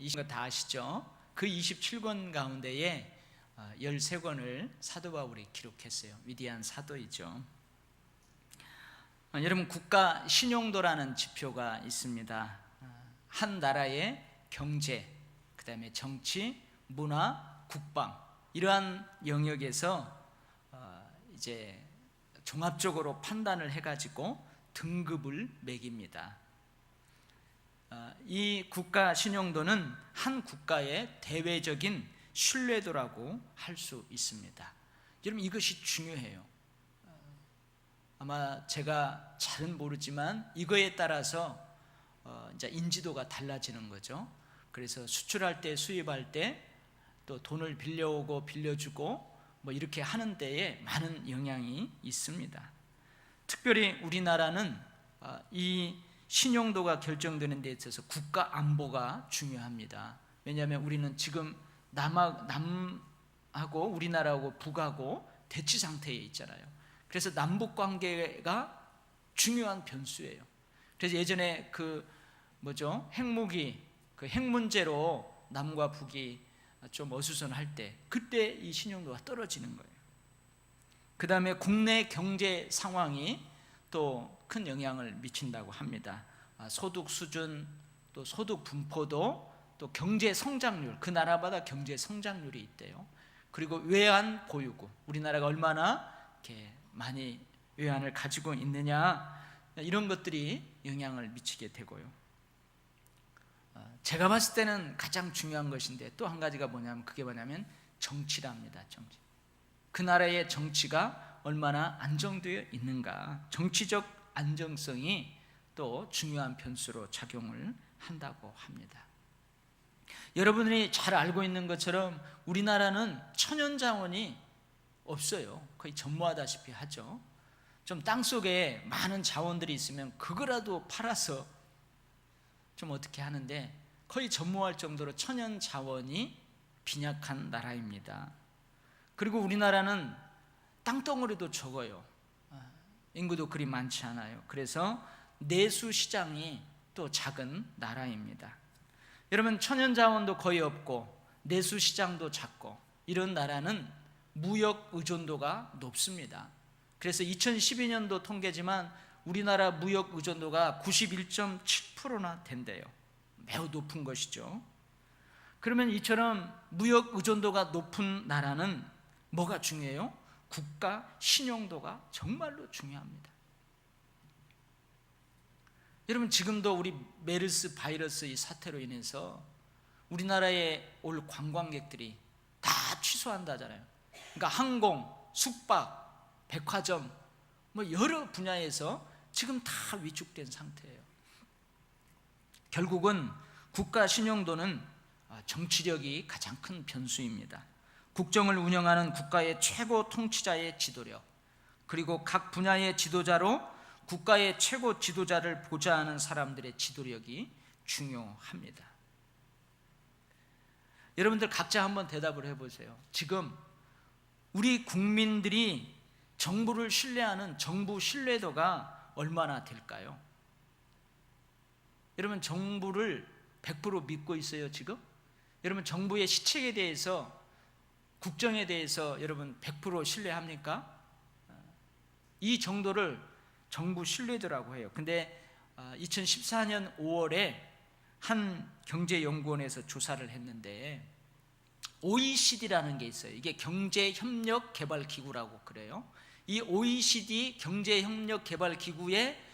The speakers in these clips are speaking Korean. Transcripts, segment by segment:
이거 다 아시죠? 그 27권 가운데에 13권을 사도 바울이 기록했어요. 위대한 사도이죠. 여러분, 국가 신용도라는 지표가 있습니다. 한 나라의 경제, 그 다음에 정치, 문화, 국방, 이러한 영역에서 이제 종합적으로 판단을 해가지고 등급을 매깁니다. 이 국가 신용도는 한 국가의 대외적인 신뢰도라고 할 수 있습니다. 여러분, 이것이 중요해요. 아마 제가 잘은 모르지만 이거에 따라서 이제 인지도가 달라지는 거죠. 그래서 수출할 때, 수입할 때, 또 돈을 빌려오고 빌려주고 뭐 이렇게 하는 데에 많은 영향이 있습니다. 특별히 우리나라는 이 신용도가 결정되는 데 있어서 국가 안보가 중요합니다. 왜냐하면 우리는 지금 남하고 우리나라하고 북하고 대치 상태에 있잖아요. 그래서 남북 관계가 중요한 변수예요. 그래서 예전에 핵무기, 핵 문제로 남과 북이 좀 어수선할 때, 그때 이 신용도가 떨어지는 거예요. 그 다음에 국내 경제 상황이 또 큰 영향을 미친다고 합니다. 소득 수준, 또 소득 분포도, 또 경제 성장률, 그 나라마다 경제 성장률이 있대요. 그리고 외환 보유고, 우리나라가 얼마나 이렇게 많이 외환을 가지고 있느냐, 이런 것들이 영향을 미치게 되고요. 제가 봤을 때는 가장 중요한 것인데, 또 한 가지가 그게 뭐냐면 정치랍니다. 정치. 그 나라의 정치가 얼마나 안정되어 있는가, 정치적 안정성이 또 중요한 변수로 작용을 한다고 합니다. 여러분들이 잘 알고 있는 것처럼 우리나라는 천연자원이 없어요. 거의 전무하다시피 하죠. 좀 땅속에 많은 자원들이 있으면 그거라도 팔아서 좀 어떻게 하는데, 거의 전무할 정도로 천연자원이 빈약한 나라입니다. 그리고 우리나라는 땅덩어리도 적어요. 인구도 그리 많지 않아요. 그래서 내수 시장이 또 작은 나라입니다. 여러분, 천연자원도 거의 없고 내수 시장도 작고 이런 나라는 무역 의존도가 높습니다. 그래서 2012년도 통계지만 우리나라 무역 의존도가 91.7%나 된대요. 매우 높은 것이죠. 그러면 이처럼 무역 의존도가 높은 나라는 뭐가 중요해요? 국가 신용도가 정말로 중요합니다. 여러분, 지금도 우리 메르스 바이러스 이 사태로 인해서 우리나라에 올 관광객들이 다 취소한다잖아요. 그러니까 항공, 숙박, 백화점, 여러 분야에서 지금 다 위축된 상태예요. 결국은 국가 신용도는 정치력이 가장 큰 변수입니다. 국정을 운영하는 국가의 최고 통치자의 지도력, 그리고 각 분야의 지도자로 국가의 최고 지도자를 보좌하는 사람들의 지도력이 중요합니다. 여러분들 각자 한번 대답을 해보세요. 지금 우리 국민들이 정부를 신뢰하는 정부 신뢰도가 얼마나 될까요? 여러분, 정부를 100% 믿고 있어요, 지금? 여러분, 정부의 시책에 대해서, 국정에 대해서 여러분 100% 신뢰합니까? 이 정도를 정부 신뢰도라고 해요. 근데 2014년 5월에 한 경제연구원에서 조사를 했는데, OECD라는 게 있어요. 이게 경제협력개발기구라고 그래요. 이 OECD 경제협력개발기구에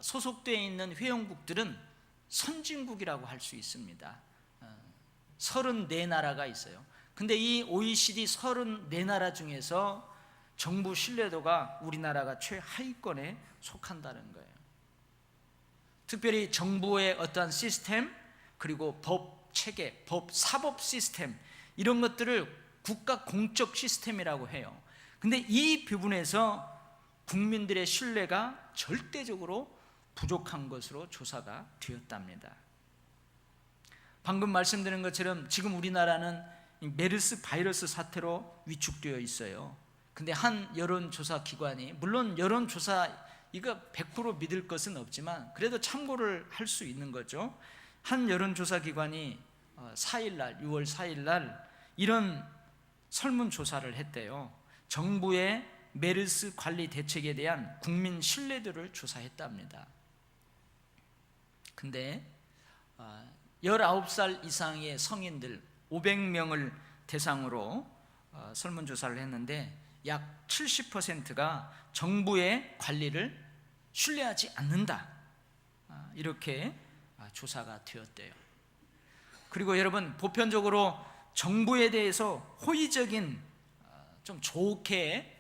소속되어 있는 회원국들은 선진국이라고 할 수 있습니다. 34나라가 있어요. 근데 이 OECD 34나라 중에서 정부 신뢰도가 우리나라가 최하위권에 속한다는 거예요. 특별히 정부의 어떠한 시스템, 그리고 법 체계, 법 사법 시스템, 이런 것들을 국가 공적 시스템이라고 해요. 근데 이 부분에서 국민들의 신뢰가 절대적으로 부족한 것으로 조사가 되었답니다. 방금 말씀드린 것처럼 지금 우리나라는 메르스 바이러스 사태로 위축되어 있어요. 근데 한 여론조사 기관이, 물론 여론조사 이거 100% 믿을 것은 없지만 그래도 참고를 할 수 있는 거죠. 한 여론조사 기관이 4일날 6월 4일날 이런 설문조사를 했대요. 정부의 메르스 관리 대책에 대한 국민 신뢰도를 조사했답니다. 근데 19살 이상의 성인들 500명을 대상으로 설문조사를 했는데 약 70%가 정부의 관리를 신뢰하지 않는다, 이렇게 조사가 되었대요. 그리고 여러분, 보편적으로 정부에 대해서 호의적인, 좀 좋게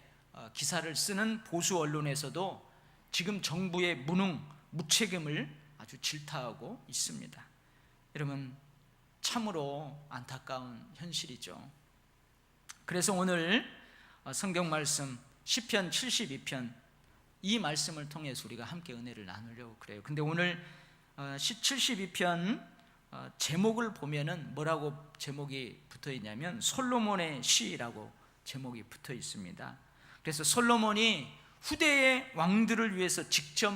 기사를 쓰는 보수 언론에서도 지금 정부의 무능, 무책임을 아주 질타하고 있습니다. 여러분, 참으로 안타까운 현실이죠. 그래서 오늘 성경 말씀 시편 72편 이 말씀을 통해서 우리가 함께 은혜를 나누려고 그래요. 근데 오늘 72편 제목을 보면은 뭐라고 제목이 붙어 있냐면 솔로몬의 시라고 제목이 붙어 있습니다. 그래서 솔로몬이 후대의 왕들을 위해서 직접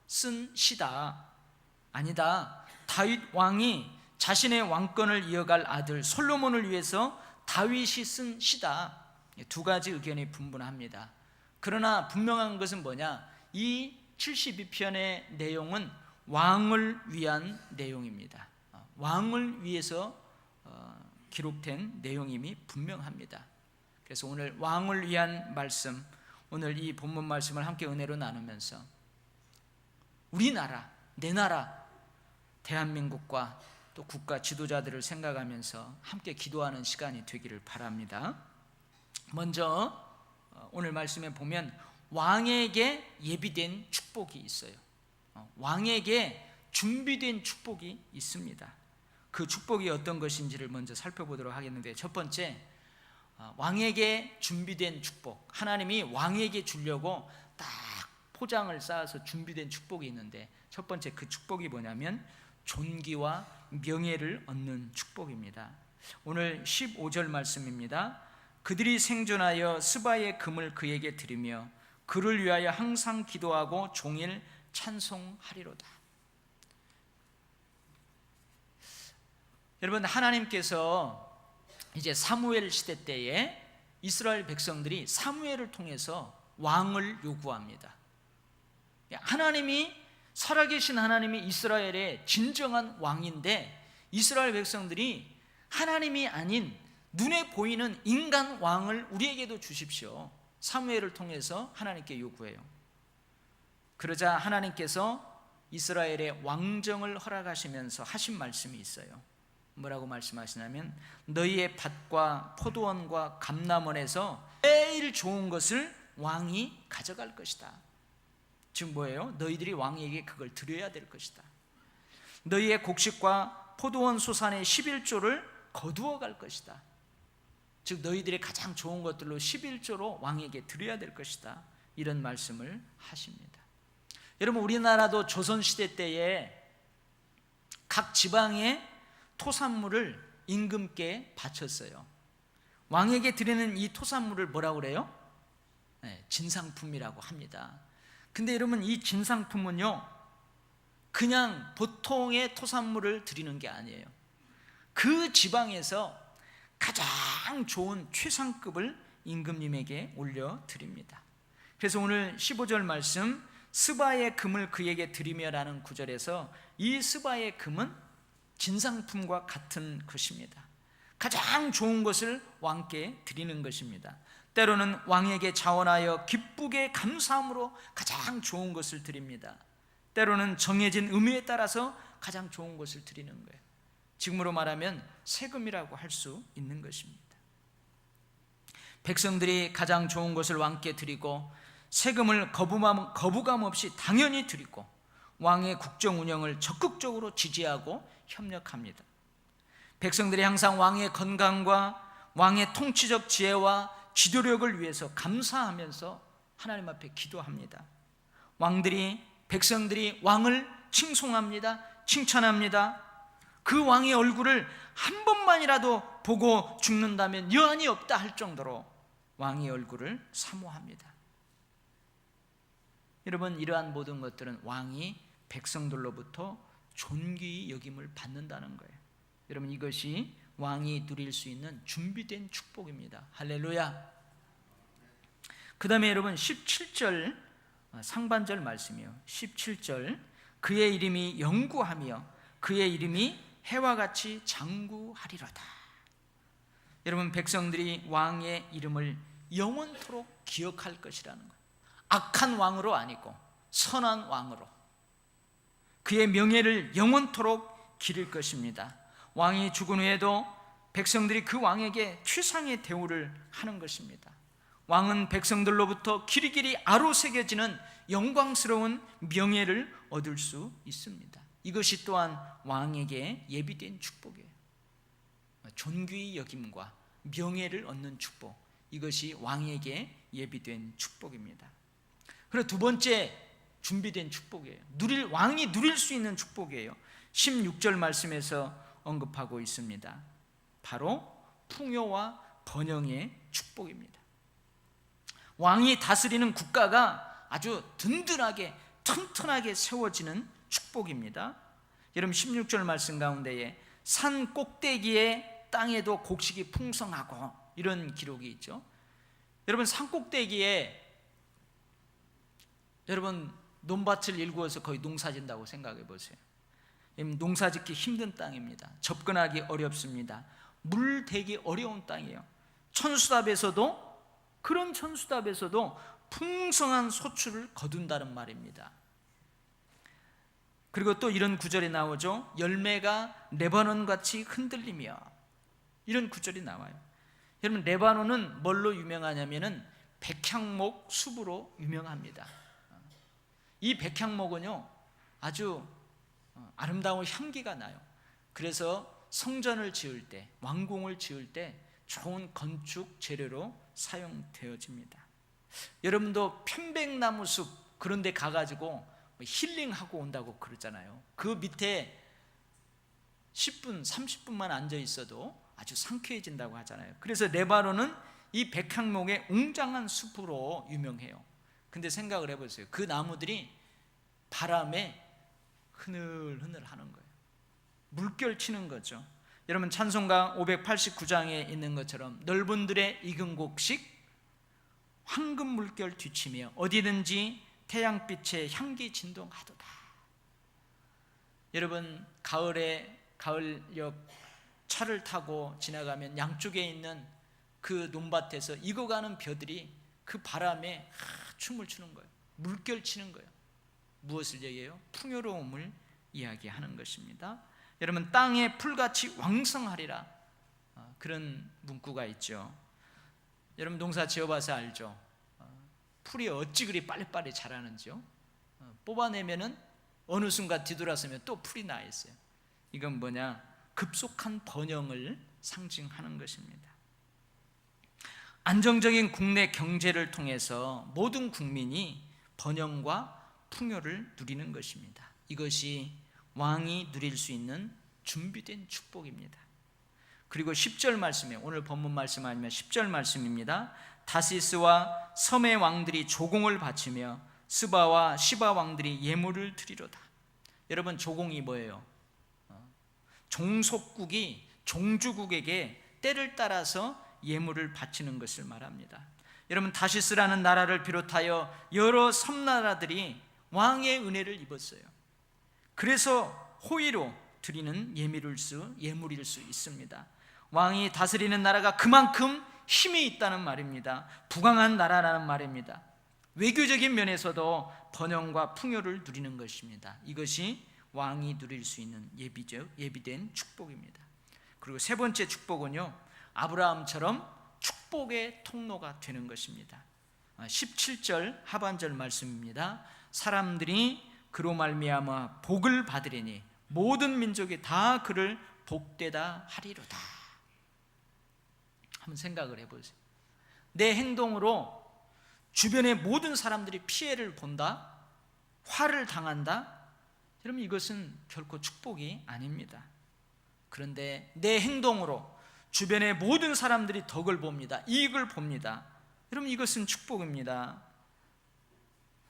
쓴 시다, 아니다, 다윗 왕이 자신의 왕권을 이어갈 아들 솔로몬을 위해서 다윗이 쓴 시다, 두 가지 의견이 분분합니다. 그러나 분명한 것은 뭐냐, 이 72편의 내용은 왕을 위한 내용입니다. 왕을 위해서 기록된 내용임이 분명합니다. 그래서 오늘 왕을 위한 말씀, 오늘 이 본문 말씀을 함께 은혜로 나누면서 우리나라, 내 나라 대한민국과 또 국가 지도자들을 생각하면서 함께 기도하는 시간이 되기를 바랍니다. 먼저 오늘 말씀에 보면 왕에게 예비된 축복이 있어요. 왕에게 준비된 축복이 있습니다. 그 축복이 어떤 것인지를 먼저 살펴보도록 하겠는데, 첫 번째, 왕에게 준비된 축복, 하나님이 왕에게 주려고 딱 포장을 쌓아서 준비된 축복이 있는데, 첫 번째 그 축복이 뭐냐면 존귀와 명예를 얻는 축복입니다. 오늘 15절 말씀입니다. 그들이 생존하여 스바의 금을 그에게 드리며 그를 위하여 항상 기도하고 종일 찬송하리로다. 여러분, 하나님께서 이제 사무엘 시대 때에 이스라엘 백성들이 사무엘을 통해서 왕을 요구합니다. 하나님이, 살아계신 하나님이 이스라엘의 진정한 왕인데 이스라엘 백성들이 하나님이 아닌 눈에 보이는 인간 왕을 우리에게도 주십시오, 사무엘을 통해서 하나님께 요구해요. 그러자 하나님께서 이스라엘의 왕정을 허락하시면서 하신 말씀이 있어요. 뭐라고 말씀하시냐면 너희의 밭과 포도원과 감람원에서 제일 좋은 것을 왕이 가져갈 것이다. 즉 뭐예요? 너희들이 왕에게 그걸 드려야 될 것이다. 너희의 곡식과 포도원 소산의 11조를 거두어 갈 것이다. 즉 너희들이 가장 좋은 것들로 11조로 왕에게 드려야 될 것이다. 이런 말씀을 하십니다. 여러분, 우리나라도 조선시대 때에 각 지방의 토산물을 임금께 바쳤어요. 왕에게 드리는 이 토산물을 뭐라고 그래요? 진상품이라고 합니다. 근데 여러분, 이 진상품은요 그냥 보통의 토산물을 드리는 게 아니에요. 그 지방에서 가장 좋은 최상급을 임금님에게 올려드립니다. 그래서 오늘 15절 말씀 스바의 금을 그에게 드리며 라는 구절에서 이 스바의 금은 진상품과 같은 것입니다. 가장 좋은 것을 왕께 드리는 것입니다. 때로는 왕에게 자원하여 기쁘게 감사함으로 가장 좋은 것을 드립니다. 때로는 정해진 의무에 따라서 가장 좋은 것을 드리는 거예요. 지금으로 말하면 세금이라고 할 수 있는 것입니다. 백성들이 가장 좋은 것을 왕께 드리고 세금을 거부감 없이 당연히 드리고 왕의 국정 운영을 적극적으로 지지하고 협력합니다. 백성들이 항상 왕의 건강과 왕의 통치적 지혜와 지도력을 위해서 감사하면서 하나님 앞에 기도합니다. 백성들이 왕을 칭송합니다. 칭찬합니다. 그 왕의 얼굴을 한 번만이라도 보고 죽는다면 여한이 없다 할 정도로 왕의 얼굴을 사모합니다. 여러분, 이러한 모든 것들은 왕이 백성들로부터 존귀 여김을 받는다는 거예요. 여러분, 이것이 왕이 누릴 수 있는 준비된 축복입니다. 할렐루야. 그 다음에 여러분 17절 상반절 말씀이요. 17절, 그의 이름이 영구하며 그의 이름이 해와 같이 장구하리로다. 여러분, 백성들이 왕의 이름을 영원토록 기억할 것이라는 거예요. 악한 왕으로 아니고 선한 왕으로 그의 명예를 영원토록 기릴 것입니다. 왕이 죽은 후에도 백성들이 그 왕에게 최상의 대우를 하는 것입니다. 왕은 백성들로부터 길이길이 아로새겨지는 영광스러운 명예를 얻을 수 있습니다. 이것이 또한 왕에게 예비된 축복이에요. 존귀의 여김과 명예를 얻는 축복, 이것이 왕에게 예비된 축복입니다. 그리고 두 번째 준비된 축복이에요. 왕이 누릴 수 있는 축복이에요. 16절 말씀에서 언급하고 있습니다. 바로 풍요와 번영의 축복입니다. 왕이 다스리는 국가가 아주 든든하게 튼튼하게 세워지는 축복입니다. 여러분, 16절 말씀 가운데에 산 꼭대기에 땅에도 곡식이 풍성하고, 이런 기록이 있죠. 여러분, 산 꼭대기에 여러분 논밭을 일구어서 거의 농사진다고 생각해 보세요. 농사짓기 힘든 땅입니다. 접근하기 어렵습니다. 물 대기 어려운 땅이에요. 그런 천수답에서도 풍성한 소출을 거둔다는 말입니다. 그리고 또 이런 구절이 나오죠. 열매가 레바논같이 흔들리며, 이런 구절이 나와요. 여러분, 레바논은 뭘로 유명하냐면은 백향목 숲으로 유명합니다. 이 백향목은요 아주 아름다운 향기가 나요. 그래서 성전을 지을 때, 왕궁을 지을 때 좋은 건축 재료로 사용되어집니다. 여러분도 편백나무 숲 그런 데 가가지고 힐링하고 온다고 그러잖아요. 그 밑에 10분, 30분만 앉아 있어도 아주 상쾌해진다고 하잖아요. 그래서 레바논은 이 백향목의 웅장한 숲으로 유명해요. 근데 생각을 해보세요. 그 나무들이 바람에 흐늘흐늘 하는 거예요. 물결 치는 거죠. 여러분, 찬송가 589장에 있는 것처럼 넓은 들의 익은 곡식 황금 물결 뒤치며 어디든지 태양빛의 향기 진동하도다. 여러분, 가을역 차를 타고 지나가면 양쪽에 있는 그 논밭에서 익어가는 벼들이 그 바람에 춤을 추는 거예요. 물결 치는 거예요. 무엇을 얘기해요? 풍요로움을 이야기하는 것입니다. 여러분, 땅에 풀같이 왕성하리라, 그런 문구가 있죠. 여러분, 농사 지어봐서 알죠. 풀이 어찌 그리 빨리빨리 자라는지요. 뽑아내면은 어느 순간 뒤돌아서면 또 풀이 나 있어요. 이건 뭐냐? 급속한 번영을 상징하는 것입니다. 안정적인 국내 경제를 통해서 모든 국민이 번영과 풍요를 누리는 것입니다. 이것이 왕이 누릴 수 있는 준비된 축복입니다. 그리고 10절 말씀에, 오늘 본문 말씀 아니면 10절 말씀입니다. 다시스와 섬의 왕들이 조공을 바치며 스바와 시바 왕들이 예물을 드리로다. 여러분, 조공이 뭐예요? 종속국이 종주국에게 때를 따라서 예물을 바치는 것을 말합니다. 여러분, 다시스라는 나라를 비롯하여 여러 섬나라들이 왕의 은혜를 입었어요. 그래서 호의로 드리는 예물일 수 있습니다. 왕이 다스리는 나라가 그만큼 힘이 있다는 말입니다. 부강한 나라라는 말입니다. 외교적인 면에서도 번영과 풍요를 누리는 것입니다. 이것이 왕이 누릴 수 있는 예비된 축복입니다. 그리고 세 번째 축복은요, 아브라함처럼 축복의 통로가 되는 것입니다. 17절 하반절 말씀입니다. 사람들이 그로 말미암아 복을 받으리니 모든 민족이 다 그를 복되다 하리로다. 한번 생각을 해보세요. 내 행동으로 주변의 모든 사람들이 피해를 본다, 화를 당한다. 여러분, 이것은 결코 축복이 아닙니다. 그런데 내 행동으로 주변의 모든 사람들이 덕을 봅니다. 이익을 봅니다. 여러분, 이것은 축복입니다.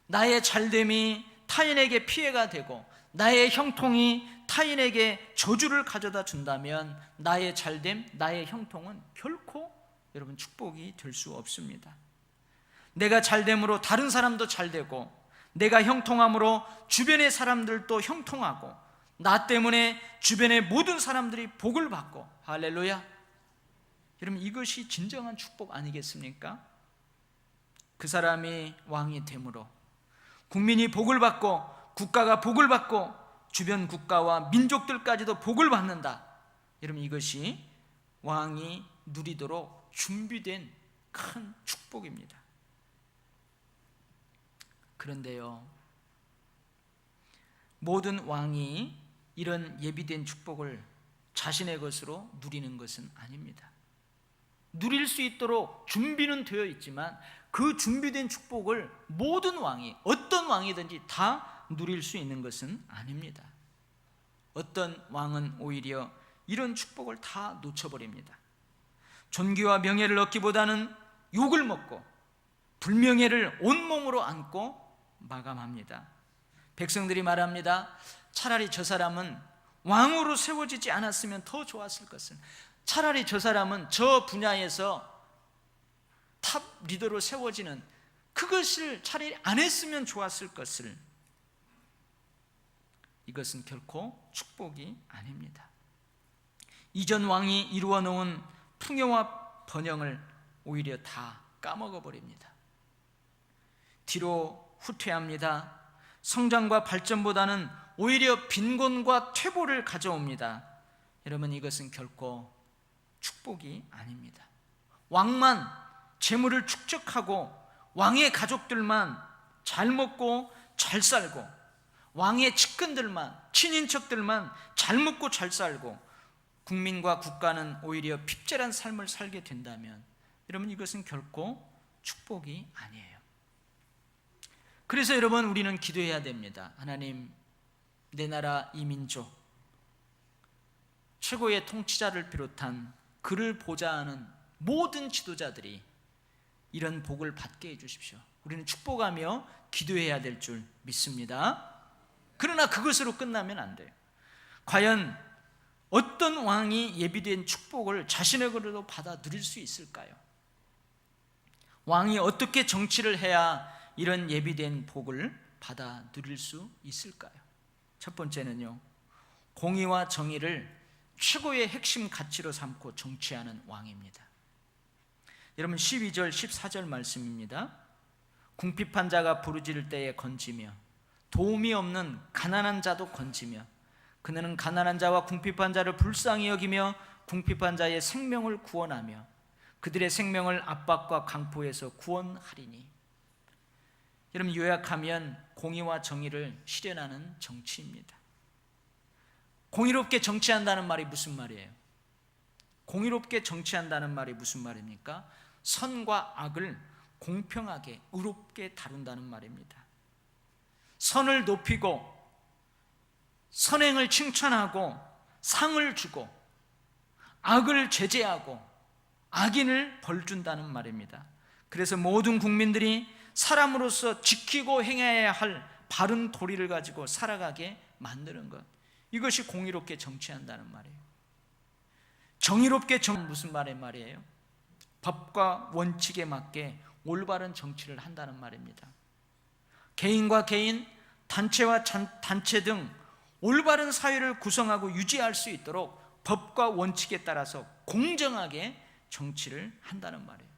나의 잘됨이 타인에게 피해가 되고 나의 형통이 타인에게 저주를 가져다 준다면 나의 잘됨, 나의 형통은 결코 여러분 축복이 될 수 없습니다. 내가 잘됨으로 다른 사람도 잘되고, 내가 형통함으로 주변의 사람들도 형통하고, 나 때문에 주변의 모든 사람들이 복을 받고, 할렐루야. 여러분, 이것이 진정한 축복 아니겠습니까? 그 사람이 왕이 됨으로 국민이 복을 받고, 국가가 복을 받고, 주변 국가와 민족들까지도 복을 받는다. 여러분, 이것이 왕이 누리도록 준비된 큰 축복입니다. 그런데요, 모든 왕이 이런 예비된 축복을 자신의 것으로 누리는 것은 아닙니다. 누릴 수 있도록 준비는 되어 있지만 그 준비된 축복을 모든 왕이, 어떤 왕이든지 다 누릴 수 있는 것은 아닙니다. 어떤 왕은 오히려 이런 축복을 다 놓쳐버립니다. 존귀와 명예를 얻기보다는 욕을 먹고 불명예를 온몸으로 안고 마감합니다. 백성들이 말합니다. 차라리 저 사람은 왕으로 세워지지 않았으면 더 좋았을 것을, 차라리 저 사람은 저 분야에서 탑 리더로 세워지는 그것을 차라리 안 했으면 좋았을 것을. 이것은 결코 축복이 아닙니다. 이전 왕이 이루어 놓은 풍요와 번영을 오히려 다 까먹어 버립니다. 뒤로 후퇴합니다. 성장과 발전보다는 오히려 빈곤과 퇴보를 가져옵니다. 여러분, 이것은 결코 축복이 아닙니다. 왕만 재물을 축적하고 왕의 가족들만 잘 먹고 잘 살고, 왕의 측근들만, 친인척들만 잘 먹고 잘 살고, 국민과 국가는 오히려 핍절한 삶을 살게 된다면 여러분, 이것은 결코 축복이 아니에요. 그래서 여러분, 우리는 기도해야 됩니다. 하나님, 내 나라 이 민족 최고의 통치자를 비롯한 그를 보좌 하는 모든 지도자들이 이런 복을 받게 해주십시오. 우리는 축복하며 기도해야 될 줄 믿습니다. 그러나 그것으로 끝나면 안 돼요. 과연 어떤 왕이 예비된 축복을 자신의 것으로 받아 누릴 수 있을까요? 왕이 어떻게 정치를 해야 이런 예비된 복을 받아 누릴 수 있을까요? 첫 번째는요, 공의와 정의를 최고의 핵심 가치로 삼고 정치하는 왕입니다. 여러분, 12절 14절 말씀입니다. 궁핍한 자가 부르짖을 때에 건지며 도움이 없는 가난한 자도 건지며, 그는 가난한 자와 궁핍한 자를 불쌍히 여기며 궁핍한 자의 생명을 구원하며 그들의 생명을 압박과 강포에서 구원하리니. 여러분, 요약하면 공의와 정의를 실현하는 정치입니다. 공의롭게 정치한다는 말이 무슨 말이에요? 공의롭게 정치한다는 말이 무슨 말입니까? 선과 악을 공평하게 의롭게 다룬다는 말입니다. 선을 높이고 선행을 칭찬하고 상을 주고, 악을 제재하고 악인을 벌준다는 말입니다. 그래서 모든 국민들이 사람으로서 지키고 행해야 할 바른 도리를 가지고 살아가게 만드는 것, 이것이 공의롭게 정치한다는 말이에요. 정의롭게 무슨 말이에요? 법과 원칙에 맞게 올바른 정치를 한다는 말입니다. 개인과 개인, 단체와 단체 등 올바른 사회를 구성하고 유지할 수 있도록 법과 원칙에 따라서 공정하게 정치를 한다는 말이에요.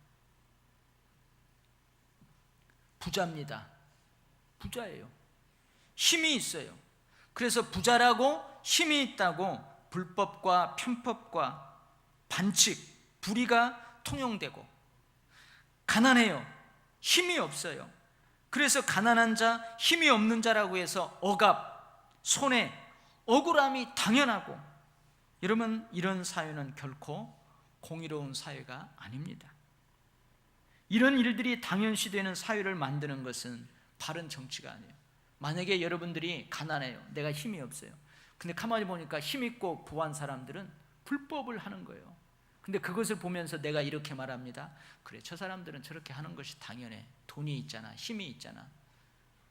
부자입니다. 부자예요. 힘이 있어요. 그래서 부자라고 힘이 있다고 불법과 편법과 반칙, 불의가 통용되고, 가난해요. 힘이 없어요. 그래서 가난한 자, 힘이 없는 자라고 해서 억압, 손해, 억울함이 당연하고, 여러분, 이런 사회는 결코 공의로운 사회가 아닙니다. 이런 일들이 당연시되는 사회를 만드는 것은 바른 정치가 아니에요. 만약에 여러분들이 가난해요. 내가 힘이 없어요. 근데 가만히 보니까 힘 있고 부한 사람들은 불법을 하는 거예요. 근데 그것을 보면서 내가 이렇게 말합니다. 그래, 저 사람들은 저렇게 하는 것이 당연해. 돈이 있잖아, 힘이 있잖아.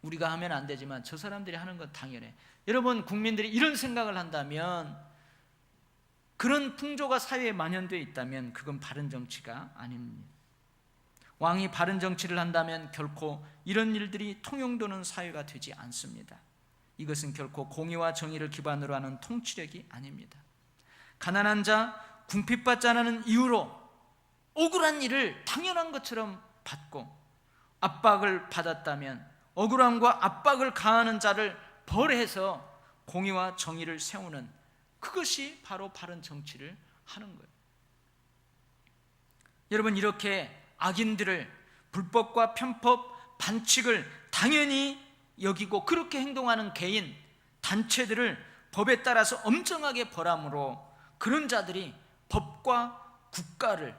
우리가 하면 안 되지만 저 사람들이 하는 건 당연해. 여러분, 국민들이 이런 생각을 한다면, 그런 풍조가 사회에 만연되어 있다면 그건 바른 정치가 아닙니다. 왕이 바른 정치를 한다면 결코 이런 일들이 통용되는 사회가 되지 않습니다. 이것은 결코 공의와 정의를 기반으로 하는 통치력이 아닙니다. 가난한 자, 궁핍받지 않은 이유로 억울한 일을 당연한 것처럼 받고 압박을 받았다면, 억울함과 압박을 가하는 자를 벌해서 공의와 정의를 세우는, 그것이 바로 바른 정치를 하는 거예요. 여러분, 이렇게 악인들을, 불법과 편법, 반칙을 당연히 여기고 그렇게 행동하는 개인, 단체들을 법에 따라서 엄정하게 벌함으로 그런 자들이 법과 국가를,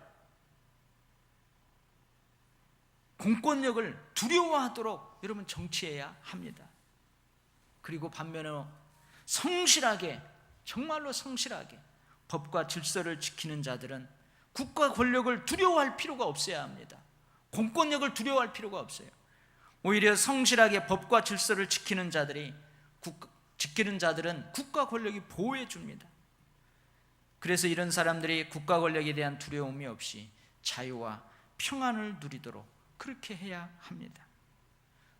공권력을 두려워하도록 여러분 정치해야 합니다. 그리고 반면에 성실하게, 정말로 성실하게 법과 질서를 지키는 자들은 국가 권력을 두려워할 필요가 없어야 합니다. 공권력을 두려워할 필요가 없어요. 오히려 성실하게 법과 질서를 지키는 자들은 국가 권력이 보호해 줍니다. 그래서 이런 사람들이 국가 권력에 대한 두려움이 없이 자유와 평안을 누리도록 그렇게 해야 합니다.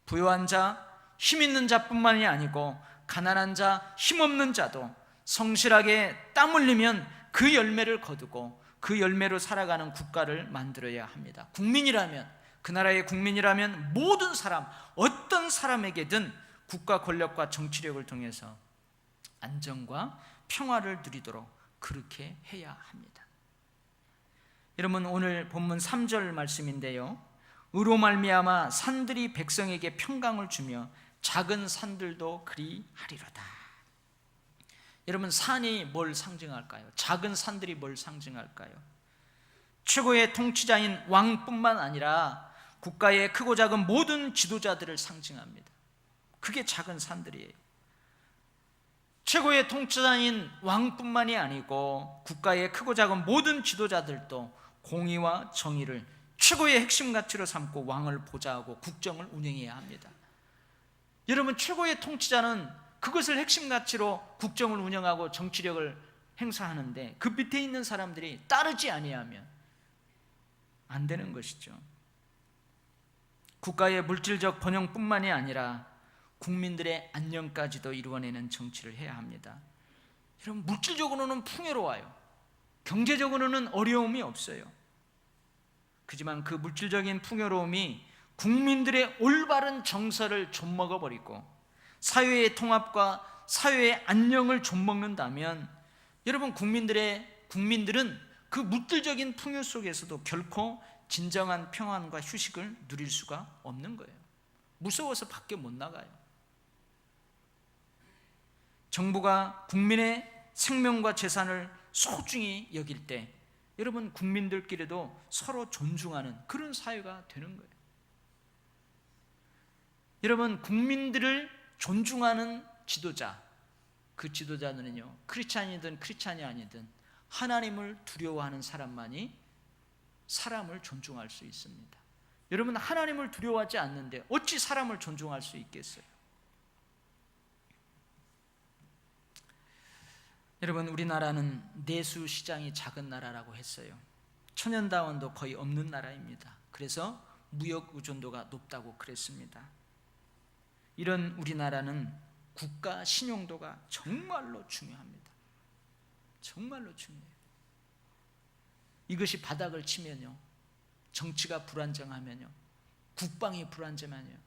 부유한 자, 힘 있는 자뿐만이 아니고 가난한 자, 힘없는 자도 성실하게 땀 흘리면 그 열매를 거두고 그 열매로 살아가는 국가를 만들어야 합니다. 국민이라면, 그 나라의 국민이라면 모든 사람, 어떤 사람에게든 국가 권력과 정치력을 통해서 안정과 평화를 누리도록 그렇게 해야 합니다. 여러분, 오늘 본문 3절 말씀인데요, 의로 말미암아 산들이 백성에게 평강을 주며 작은 산들도 그리하리로다. 여러분, 산이 뭘 상징할까요? 작은 산들이 뭘 상징할까요? 최고의 통치자인 왕뿐만 아니라 국가의 크고 작은 모든 지도자들을 상징합니다. 그게 작은 산들이에요. 최고의 통치자인 왕뿐만이 아니고 국가의 크고 작은 모든 지도자들도 공의와 정의를 최고의 핵심 가치로 삼고 왕을 보좌하고 국정을 운영해야 합니다. 여러분, 최고의 통치자는 그것을 핵심 가치로 국정을 운영하고 정치력을 행사하는데 그 밑에 있는 사람들이 따르지 아니하면 안 되는 것이죠. 국가의 물질적 번영뿐만이 아니라 국민들의 안녕까지도 이루어내는 정치를 해야 합니다. 여러분, 물질적으로는 풍요로워요. 경제적으로는 어려움이 없어요. 하지만 그 물질적인 풍요로움이 국민들의 올바른 정서를 좀먹어버리고 사회의 통합과 사회의 안녕을 좀먹는다면 여러분, 국민들은 그 물질적인 풍요 속에서도 결코 진정한 평안과 휴식을 누릴 수가 없는 거예요. 무서워서 밖에 못 나가요. 정부가 국민의 생명과 재산을 소중히 여길 때 여러분, 국민들끼리도 서로 존중하는 그런 사회가 되는 거예요. 여러분, 국민들을 존중하는 지도자, 그 지도자들은요, 크리스찬이든 크리스찬이 아니든 하나님을 두려워하는 사람만이 사람을 존중할 수 있습니다. 여러분, 하나님을 두려워하지 않는데 어찌 사람을 존중할 수 있겠어요? 여러분, 우리나라는 내수 시장이 작은 나라라고 했어요. 천연다원도 거의 없는 나라입니다. 그래서 무역 의존도가 높다고 그랬습니다. 이런 우리나라는 국가 신용도가 정말로 중요합니다. 정말로 중요해요. 이것이 바닥을 치면요, 정치가 불안정하면요, 국방이 불안정하면요,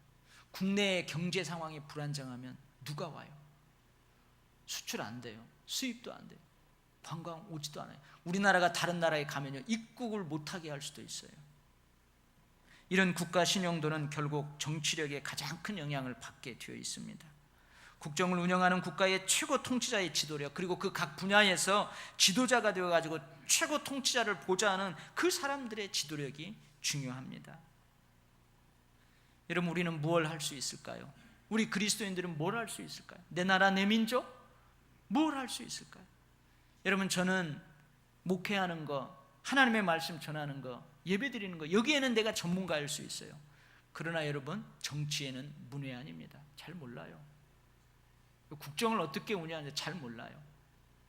국내의 경제 상황이 불안정하면 누가 와요? 수출 안 돼요. 수입도 안 돼요. 관광 오지도 않아요. 우리나라가 다른 나라에 가면요, 입국을 못하게 할 수도 있어요. 이런 국가 신용도는 결국 정치력에 가장 큰 영향을 받게 되어 있습니다. 국정을 운영하는 국가의 최고 통치자의 지도력, 그리고 그 각 분야에서 지도자가 되어가지고 최고 통치자를 보좌하는 그 사람들의 지도력이 중요합니다. 여러분, 우리는 뭘 할 수 있을까요? 우리 그리스도인들은 뭘 할 수 있을까요? 내 나라, 내 민족? 뭘 할 수 있을까요? 여러분, 저는 목회하는 거, 하나님의 말씀 전하는 거, 예배 드리는 거, 여기에는 내가 전문가일 수 있어요. 그러나 여러분, 정치에는 문외한입니다. 잘 몰라요. 국정을 어떻게 운영하는지 잘 몰라요.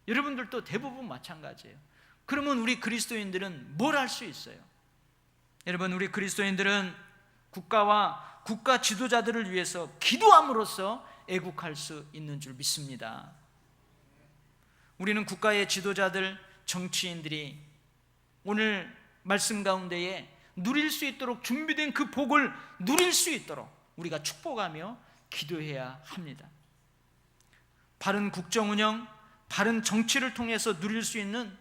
여러분들도 대부분 마찬가지예요. 그러면 우리 그리스도인들은 뭘 할 수 있어요? 여러분, 우리 그리스도인들은 국가와 국가 지도자들을 위해서 기도함으로써 애국할 수 있는 줄 믿습니다. 우리는 국가의 지도자들, 정치인들이 오늘 말씀 가운데에 누릴 수 있도록 준비된 그 복을 누릴 수 있도록 우리가 축복하며 기도해야 합니다. 바른 국정 운영, 바른 정치를 통해서 누릴 수 있는,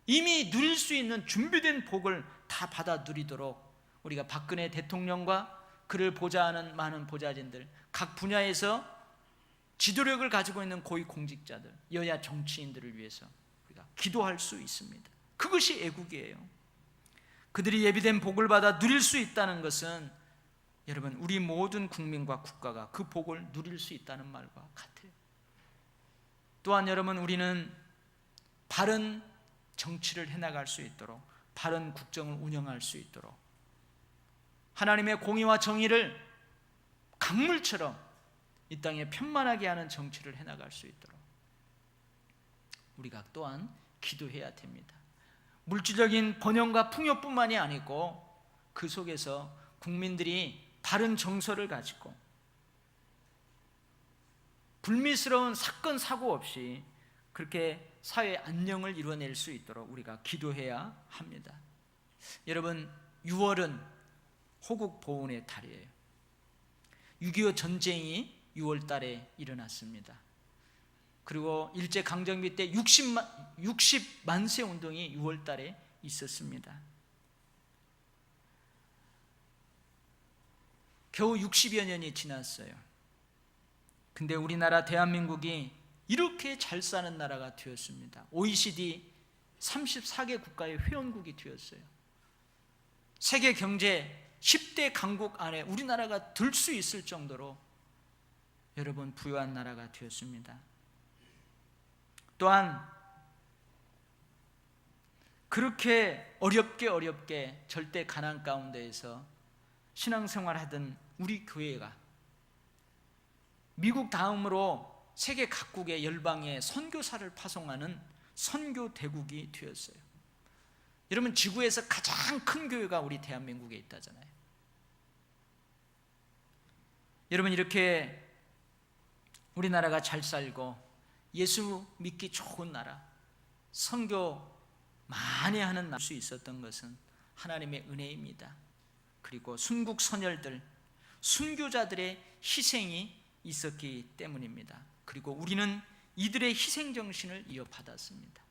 이미 누릴 수 있는 준비된 복을 다 받아 누리도록 우리가 박근혜 대통령과 그를 보좌하는 많은 보좌진들, 각 분야에서 지도력을 가지고 있는 고위공직자들, 여야 정치인들을 위해서 우리가 기도할 수 있습니다. 그것이 애국이에요. 그들이 예비된 복을 받아 누릴 수 있다는 것은 여러분, 우리 모든 국민과 국가가 그 복을 누릴 수 있다는 말과 같아요. 또한 여러분, 우리는 바른 정치를 해나갈 수 있도록, 바른 국정을 운영할 수 있도록 하나님의 공의와 정의를 강물처럼 이 땅에 편만하게 하는 정치를 해나갈 수 있도록 우리가 또한 기도해야 됩니다. 물질적인 번영과 풍요뿐만이 아니고 그 속에서 국민들이 바른 정서를 가지고 불미스러운 사건 사고 없이 그렇게 사회 안녕을 이루어낼 수 있도록 우리가 기도해야 합니다. 여러분, 6월은 호국 보훈의 달이에요. 6.25 전쟁이 6월 달에 일어났습니다. 그리고 일제강점기 때 60만세 운동이 6월 달에 있었습니다. 겨우 60여 년이 지났어요. 근데 우리나라 대한민국이 이렇게 잘 사는 나라가 되었습니다. OECD 34개 국가의 회원국이 되었어요. 세계 경제 10대 강국 안에 우리나라가 들 수 있을 정도로 여러분, 부유한 나라가 되었습니다. 또한 그렇게 어렵게 절대 가난 가운데에서 신앙생활하던 우리 교회가 미국 다음으로 세계 각국의 열방에 선교사를 파송하는 선교대국이 되었어요. 여러분, 지구에서 가장 큰 교회가 우리 대한민국에 있다잖아요. 여러분, 이렇게 우리나라가 잘 살고 예수 믿기 좋은 나라, 선교 많이 하는 나라 수 있었던 것은 하나님의 은혜입니다. 그리고 순국 선열들, 순교자들의 희생이 있었기 때문입니다. 그리고 우리는 이들의 희생 정신을 이어받았습니다.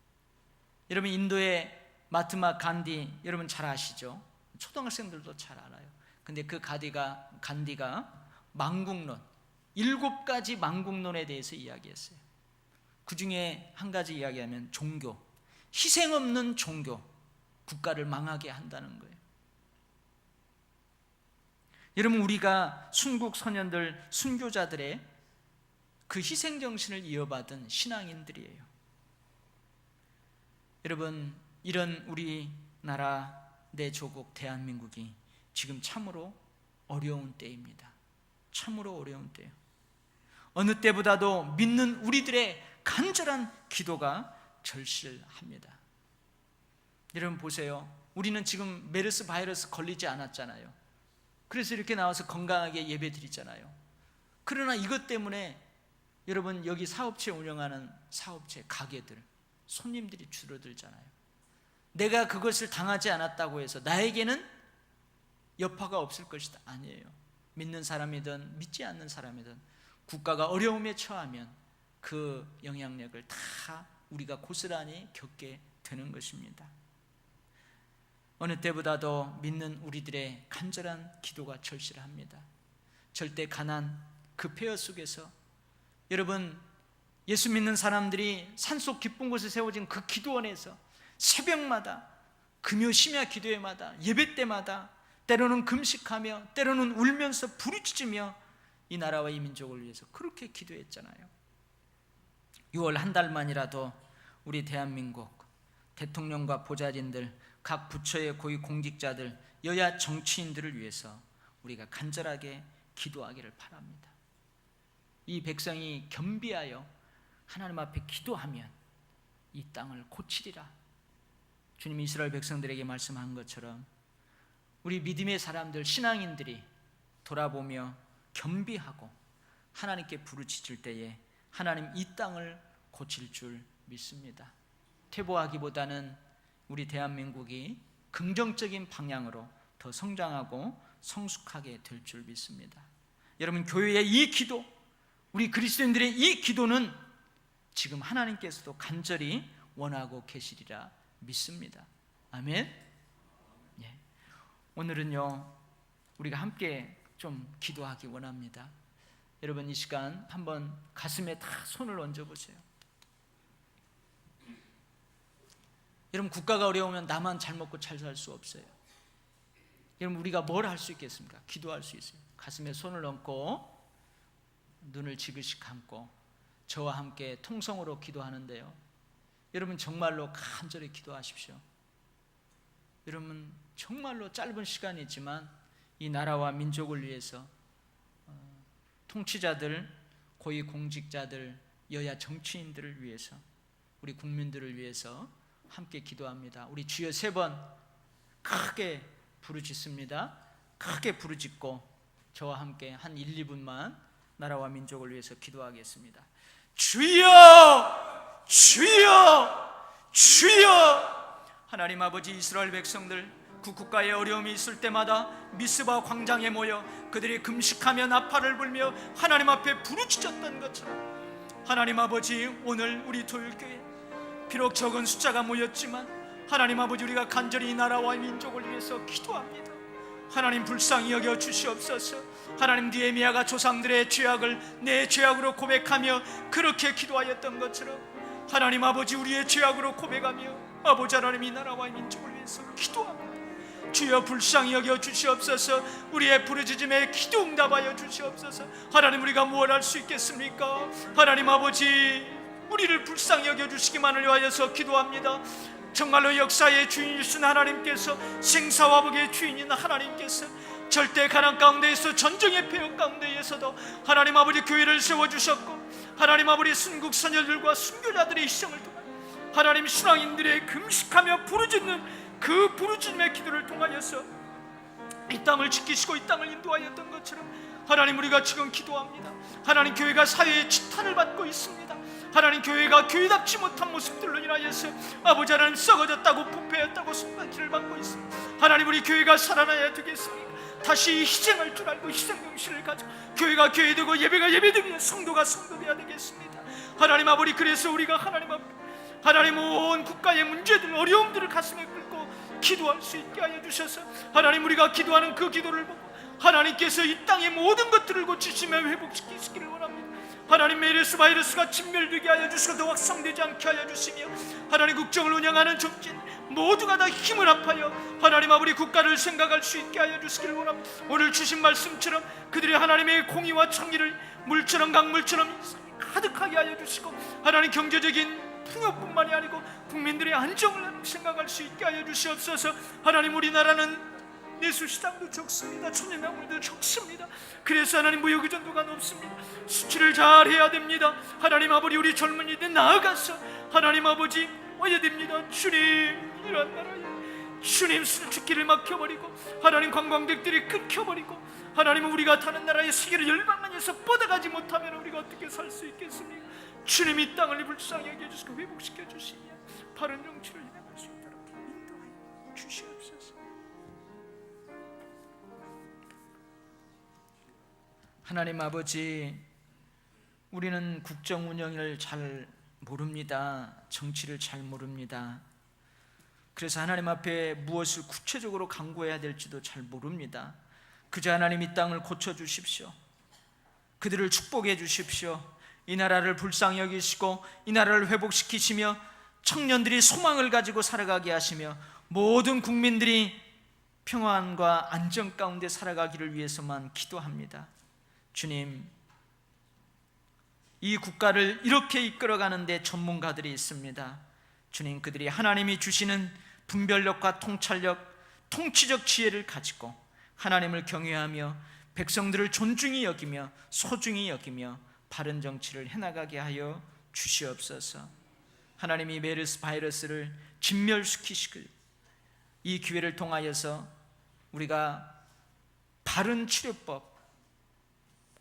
여러분, 인도의 마트마 간디 여러분 잘 아시죠? 초등학생들도 잘 알아요. 근데 그 간디가 망국론, 7가지 망국론에 대해서 이야기했어요. 그 중에 한 가지 이야기하면 종교, 희생 없는 종교, 국가를 망하게 한다는 거예요. 여러분, 우리가 순국 선현들, 순교자들의 그 희생 정신을 이어받은 신앙인들이에요. 여러분, 이런 우리나라 내 조국 대한민국이 지금 참으로 어려운 때입니다. 참으로 어려운 때예요. 어느 때보다도 믿는 우리들의 간절한 기도가 절실합니다. 여러분 보세요. 우리는 지금 메르스 바이러스 걸리지 않았잖아요. 그래서 이렇게 나와서 건강하게 예배 드리잖아요. 그러나 이것 때문에 여러분, 여기 사업체 운영하는 사업체, 가게들, 손님들이 줄어들잖아요. 내가 그것을 당하지 않았다고 해서 나에게는 여파가 없을 것이다. 아니에요. 믿는 사람이든 믿지 않는 사람이든 국가가 어려움에 처하면 그 영향력을 다 우리가 고스란히 겪게 되는 것입니다. 어느 때보다도 믿는 우리들의 간절한 기도가 절실합니다. 절대 가난 그 폐허 속에서 여러분, 예수 믿는 사람들이 산속 깊은 곳에 세워진 그 기도원에서 새벽마다 금요 심야 기도회마다 예배 때마다 때로는 금식하며 때로는 울면서 부르짖으며 이 나라와 이 민족을 위해서 그렇게 기도했잖아요. 6월 한 달만이라도 우리 대한민국 대통령과 보좌진들, 각 부처의 고위 공직자들, 여야 정치인들을 위해서 우리가 간절하게 기도하기를 바랍니다. 이 백성이 겸비하여 하나님 앞에 기도하면 이 땅을 고치리라. 주님이 이스라엘 백성들에게 말씀한 것처럼 우리 믿음의 사람들, 신앙인들이 돌아보며 겸비하고 하나님께 부르짖을 때에 하나님 이 땅을 고칠 줄 믿습니다. 퇴보하기보다는 우리 대한민국이 긍정적인 방향으로 더 성장하고 성숙하게 될 줄 믿습니다. 여러분, 교회의 이 기도, 우리 그리스도인들의 이 기도는 지금 하나님께서도 간절히 원하고 계시리라 믿습니다. 아멘. 예. 오늘은요, 우리가 함께 좀 기도하기 원합니다. 여러분, 이 시간 한번 가슴에 다 손을 얹어 보세요. 여러분, 국가가 어려우면 나만 잘 먹고 잘 살 수 없어요. 여러분, 우리가 뭘 할 수 있겠습니까? 기도할 수 있어요. 가슴에 손을 얹고 눈을 지그시 감고 저와 함께 통성으로 기도하는데요, 여러분 정말로 간절히 기도하십시오. 여러분 정말로 짧은 시간이지만 이 나라와 민족을 위해서 통치자들, 고위공직자들, 여야 정치인들을 위해서, 우리 국민들을 위해서 함께 기도합니다. 우리 주여 3번 크게 부르짖습니다. 크게 부르짖고 저와 함께 한 1, 2분만 나라와 민족을 위해서 기도하겠습니다. 주여! 주여! 주여! 하나님 아버지, 이스라엘 백성들 그 국가에 어려움이 있을 때마다 미스바 광장에 모여 그들이 금식하며 나팔을 불며 하나님 앞에 부르짖었던 것처럼, 하나님 아버지, 오늘 우리 토요일교회 비록 적은 숫자가 모였지만 하나님 아버지, 우리가 간절히 이 나라와 민족을 위해서 기도합니다. 하나님 불쌍히 여겨 주시옵소서. 하나님, 느헤미야가 조상들의 죄악을 내 죄악으로 고백하며 그렇게 기도하였던 것처럼 하나님 아버지, 우리의 죄악으로 고백하며 아버지 하나님 이 나라와 민족을 위해서 기도합니다. 주여 불쌍히 여겨 주시옵소서. 우리의 부르짖음에 기도 응답하여 주시옵소서. 하나님, 우리가 무엇 할 수 있겠습니까? 하나님 아버지, 우리를 불쌍히 여겨 주시기만을 위하여서 기도합니다. 정말로 역사의 주인이신 하나님께서, 생사화복의 주인인 하나님께서 절대 가난 가운데에서, 전쟁의 폐역 가운데에서도 하나님 아버지 교회를 세워주셨고, 하나님 아버지 순국 선열들과 순교자들의 희생을 통해 하나님 신앙인들의 금식하며 부르짖는 그 부르짖음의 기도를 통하여서 이 땅을 지키시고 이 땅을 인도하였던 것처럼 하나님, 우리가 지금 기도합니다. 하나님, 교회가 사회의 지탄을 받고 있습니다. 하나님, 교회가 교회답지 못한 모습들로 인하여서 아버지 하나님 썩어졌다고, 부패했다고 손가락질을 받고 있습니다. 하나님, 우리 교회가 살아나야 되겠습니까? 다시 희생할 줄 알고 희생정신을 가지고 교회가 교회되고 예배가 예배되며 성도가 성도되어야 되겠습니다. 하나님 아버지, 그래서 우리가 하나님 앞에 하나님 온 국가의 문제들, 어려움들을 가슴에 끓고 기도할 수 있게 하여 주셔서 하나님, 우리가 기도하는 그 기도를 보고 하나님께서 이 땅의 모든 것들을 고치시며 회복시키시기를 원합니다. 하나님, 메르스 바이러스가 진멸되게 하여 주시고 더 확산되지 않게 하여 주시며 하나님, 국정을 운영하는 정치인 모두가 다 힘을 합하여 하나님 아버지 국가를 생각할 수 있게 하여 주시기를 원합니다. 오늘 주신 말씀처럼 그들이 하나님의 공의와 정의를 물처럼 강물처럼 가득하게 하여 주시고 하나님, 경제적인 풍요뿐만이 아니고 국민들의 안정을 생각할 수 있게 하여 주시옵소서. 하나님, 우리나라는 내수시장도 적습니다. 천연명물도 적습니다. 그래서 하나님, 무역의존도가 높습니다. 수출을 잘해야 됩니다. 하나님 아버지, 우리 젊은이들 나아가서 하나님 아버지 와야 됩니다. 주님, 이런 나라에 주님 수출길을 막혀버리고 하나님 관광객들이 끊겨버리고 하나님, 우리가 타는 나라의 세계를 열방하면서 뻗어가지 못하면 우리가 어떻게 살 수 있겠습니까? 주님, 이 땅을 불쌍히 여겨주시고 회복시켜 주시며 바른 정치를 해나갈 수 있도록 인도하여 주시옵소서. 하나님 아버지, 우리는 국정 운영을 잘 모릅니다. 정치를 잘 모릅니다. 그래서 하나님 앞에 무엇을 구체적으로 강구해야 될지도 잘 모릅니다. 그저 하나님, 이 땅을 고쳐주십시오. 그들을 축복해 주십시오. 이 나라를 불쌍히 여기시고 이 나라를 회복시키시며 청년들이 소망을 가지고 살아가게 하시며 모든 국민들이 평안과 안정 가운데 살아가기를 위해서만 기도합니다. 주님, 이 국가를 이렇게 이끌어가는데 전문가들이 있습니다. 주님, 그들이 하나님이 주시는 분별력과 통찰력, 통치적 지혜를 가지고 하나님을 경외하며 백성들을 존중히 여기며 소중히 여기며 바른 정치를 해나가게 하여 주시옵소서. 하나님이 메르스 바이러스를 진멸시키시길, 이 기회를 통하여서 우리가 바른 치료법,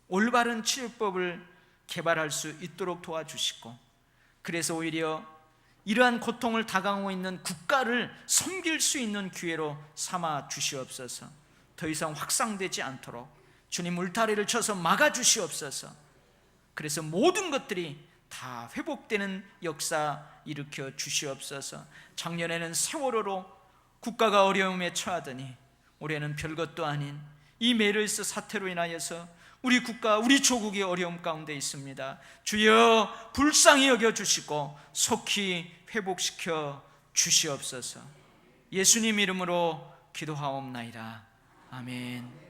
올바른 치료법을 개발할 수 있도록 도와주시고, 그래서 오히려 이러한 고통을 당하고 있는 국가를 섬길 수 있는 기회로 삼아 주시옵소서. 더 이상 확산되지 않도록 주님 울타리를 쳐서 막아 주시옵소서. 그래서 모든 것들이 다 회복되는 역사 일으켜 주시옵소서. 작년에는 세월호로 국가가 어려움에 처하더니 올해는 별것도 아닌 이 메르스 사태로 인하여서 우리 국가, 우리 조국이 어려움 가운데 있습니다. 주여 불쌍히 여겨주시고 속히 회복시켜 주시옵소서. 예수님 이름으로 기도하옵나이다. 아멘.